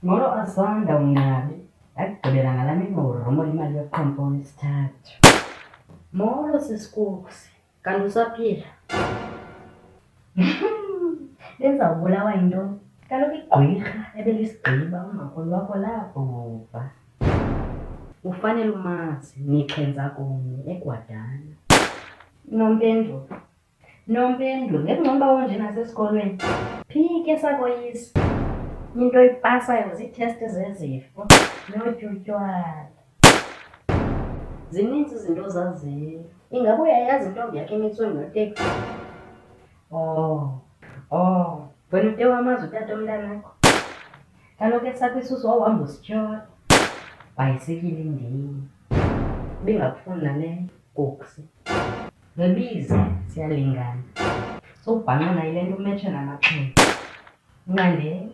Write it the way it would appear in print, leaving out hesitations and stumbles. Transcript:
Molo asanda ungabi ndakugqibela ngala mingxurumo imali yoqhompo isithathu. Molo sisikusi, kanti usaphila? Lizawubulawa yintoni? Kaloku igqwirha ebelisigqiba umakhulu wakho labhubha. Ufanele umazi nixhenza kunye eGwadana. Nompendulo, ngekungcono uba unje nasesikolweni. Phike sakoyisa, into oyipasayo ziithesti zezifo notyutywala. Zininzi izinto ozaziyo. Ingaba uyayazi intombi yakhe emisweni noteksi? Wena ude wamazi utata omntanakho? Kaloku esakho isusu wawuhamba usityhola. Bhayisikile indini. Ibingakufuni nale koksi. Ngebize siyalingana. Sowubhanqa nayo le nto umetshe namaxhego. Unqandeni.